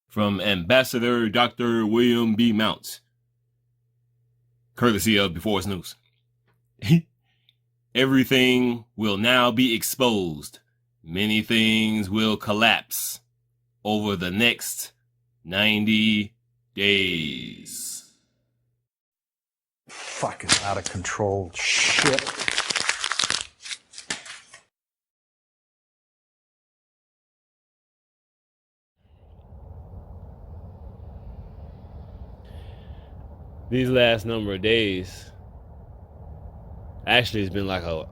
From Ambassador Dr. William B. Mounts, courtesy of Before It's News. Everything will now be exposed. Many things will collapse over the next 90 days. Fucking out of control shit. These last number of days, actually it's been like a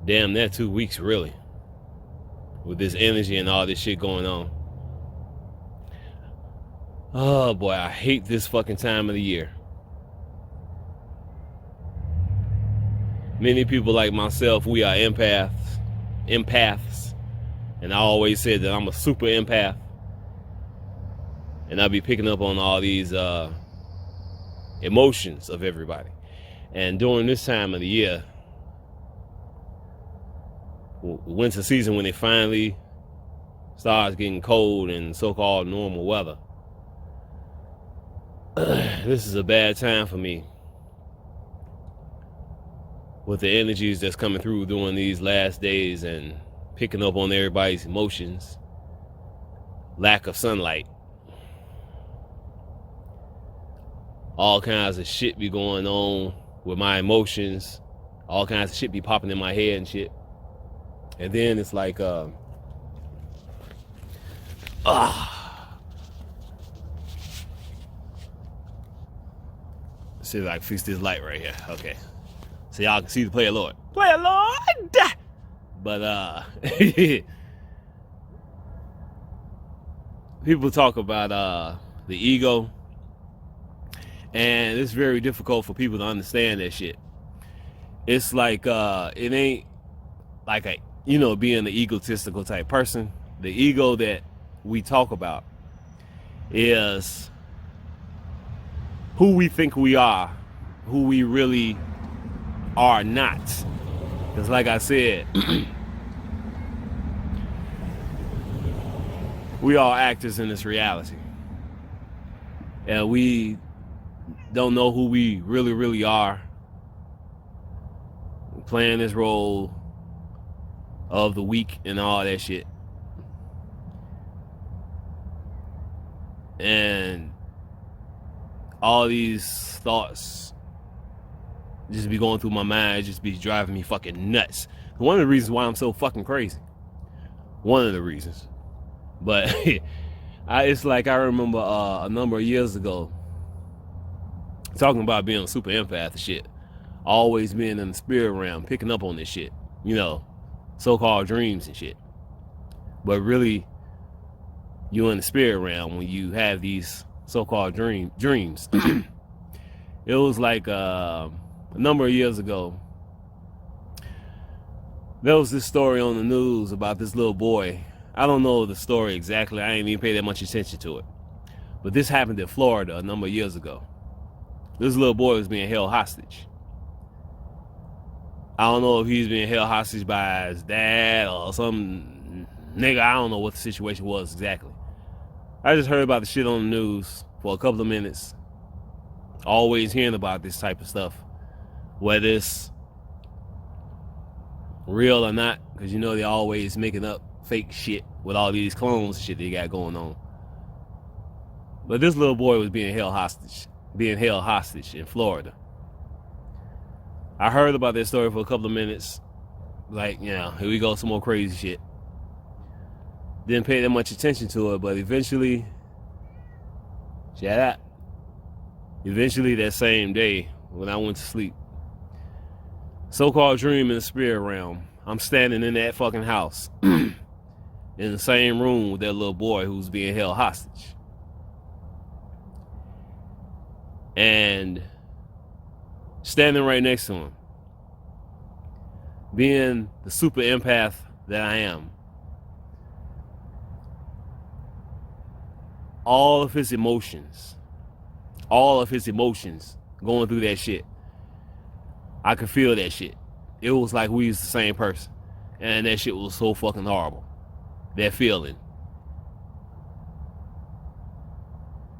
damn near 2 weeks really, with this energy and all this shit going on. Oh boy, I hate this fucking time of the year. Many people like myself, we are empaths, and I always said that I'm a super empath. And I'll be picking up on all these emotions of everybody. And during this time of the year, winter season, when it finally starts getting cold and so-called normal weather, this is a bad time for me. With the energies that's coming through during these last days and picking up on everybody's emotions, lack of sunlight, all kinds of shit be going on with my emotions. All kinds of shit be popping in my head and shit. And then it's like, see if I can fix this light right here. Okay. So y'all can see the Player Lord. Player Lord! But, people talk about the ego. And it's very difficult for people to understand that shit. It's like, it ain't like a, being an egotistical type person. The ego that we talk about is who we think we are, who we really are not. Because like I said, we are actors in this reality. And we don't know who we really, really are. We're playing this role of the weak and all that shit. And all these thoughts just be going through my mind, just be driving me fucking nuts. One of the reasons why I'm so fucking crazy. One of the reasons. But it's like I remember a number of years ago, talking about being a super empath and shit. Always being in the spirit realm, picking up on this shit. So-called dreams and shit. But really, you're in the spirit realm when you have these so-called dreams. It was like a number of years ago, there was this story on the news about this little boy. I don't know the story exactly. I ain't even pay that much attention to it. But this happened in Florida a number of years ago. This little boy was being held hostage. I don't know if he's being held hostage by his dad or some nigga. I don't know what the situation was exactly. I just heard about the shit on the news for a couple of minutes. Always hearing about this type of stuff, whether it's real or not, because they're always making up fake shit with all these clones and shit they got going on. But this little boy was being held hostage in Florida. I heard about that story for a couple of minutes. Like, here we go, some more crazy shit. Didn't pay that much attention to it, but eventually, shut up. Eventually that same day when I went to sleep, so-called dream in the spirit realm, I'm standing in that fucking house in the same room with that little boy who's being held hostage. And standing right next to him, being the super empath that I am, all of his emotions going through that shit, I could feel that shit. It was like we was the same person. And that shit was so fucking horrible. That feeling.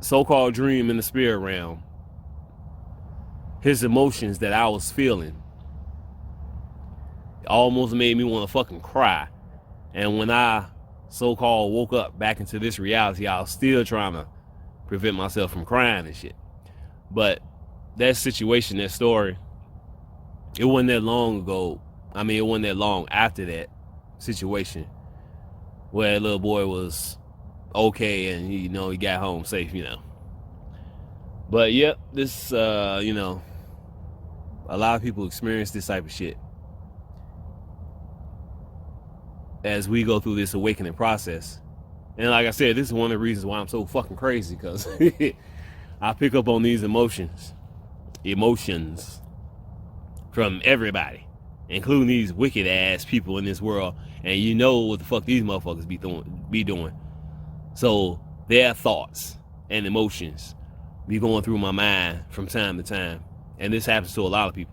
So-called dream in the spirit realm, his emotions that I was feeling almost made me want to fucking cry. And when I so-called woke up back into this reality, I was still trying to prevent myself from crying and shit. But that situation, that story, it wasn't that long ago. I mean, it wasn't that long after that situation where that little boy was okay and, you know, he got home safe, you know. But yep, this, you know, a lot of people experience this type of shit as we go through this awakening process. And like I said, this is one of the reasons why I'm so fucking crazy, because I pick up on these emotions from everybody, including these wicked ass people in this world, and you know what the fuck these motherfuckers be doing. So their thoughts and emotions be going through my mind from time to time, and this happens to a lot of people.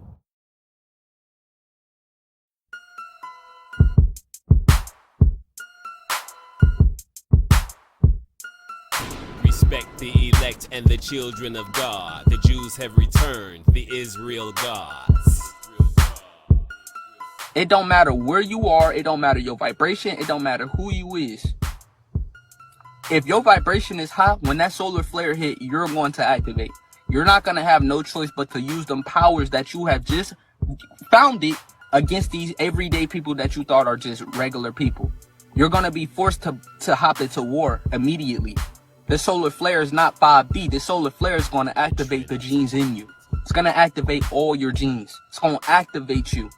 Respect the elect and the children of God. The Jews have returned, the Israel gods. It don't matter where you are, it don't matter your vibration, it don't matter who you is. If your vibration is high, when that solar flare hit, you're going to activate. You're not going to have no choice but to use them powers that you have just founded against these everyday people that you thought are just regular people. You're going to be forced to hop into war immediately. The solar flare is not 5D. The solar flare is going to activate the genes in you. It's going to activate all your genes. It's going to activate you.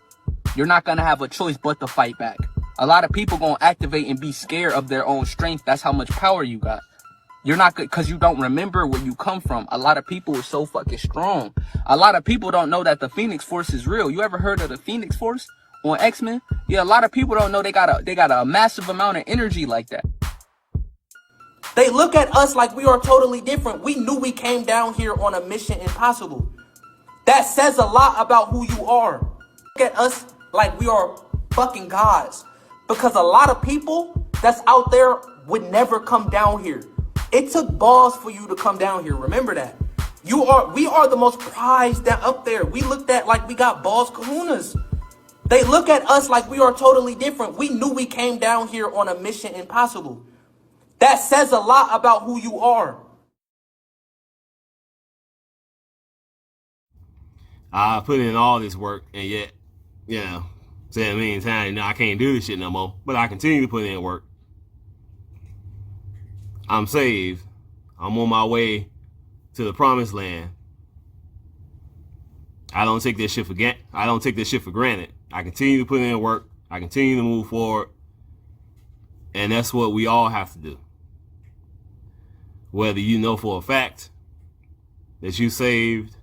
You're not going to have a choice but to fight back. A lot of people going to activate and be scared of their own strength. That's how much power you got. You're not good because you don't remember where you come from. A lot of people are so fucking strong. A lot of people don't know that the Phoenix Force is real. You ever heard of the Phoenix Force on X-Men? Yeah, a lot of people don't know they got a massive amount of energy like that. They look at us like we are totally different. We knew we came down here on a mission impossible. That says a lot about who you are. Look at us like we are fucking gods. Because a lot of people that's out there would never come down here. It took balls for you to come down here. Remember that. We are the most prized that up there. We looked at like we got balls kahunas. They look at us like we are totally different. We knew we came down here on a mission impossible. That says a lot about who you are. I put in all this work, and yet, you know, saying a million times, you know, I can't do this shit no more. But I continue to put in work. I'm saved. I'm on my way to the promised land. I don't take this shit for granted. I continue to put in work. I continue to move forward. And that's what we all have to do. Whether you know for a fact that you saved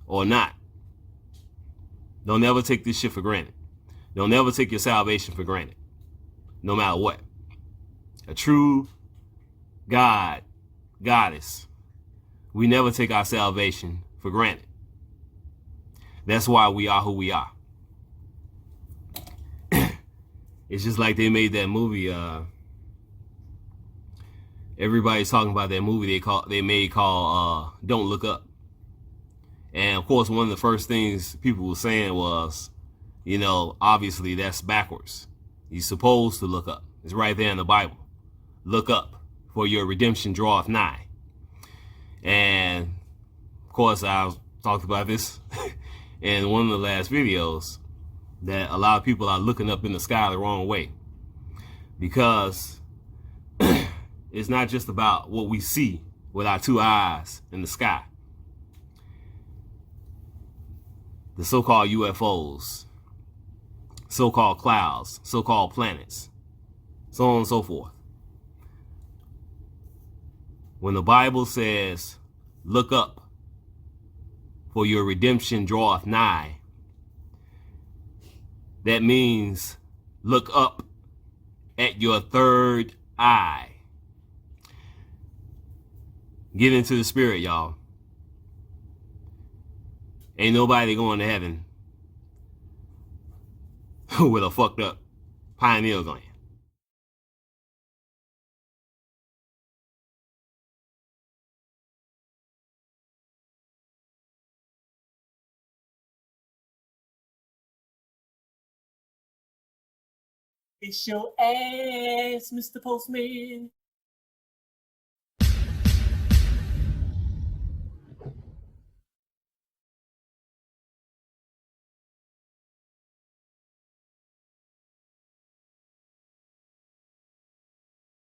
or not. Don't ever take this shit for granted. Don't ever take your salvation for granted. No matter what. A true goddess, we never take our salvation for granted. That's why we are who we are. It's just like they made that movie, everybody's talking about that movie they made called Don't Look Up. And of course, one of the first things people were saying was, you know, obviously that's backwards. You're supposed to look up. It's right there in the Bible. Look up, for your redemption draweth nigh. And of course, I talked about this in one of the last videos, that a lot of people are looking up in the sky the wrong way. Because it's not just about what we see with our two eyes in the sky. the so-called UFOs, so-called clouds, so-called planets, so on and so forth. When the Bible says, look up, for your redemption draweth nigh, that means look up at your third eye. Get into the spirit, y'all. Ain't nobody going to heaven with a fucked up pineal gland. It's your ass, Mr. Postman.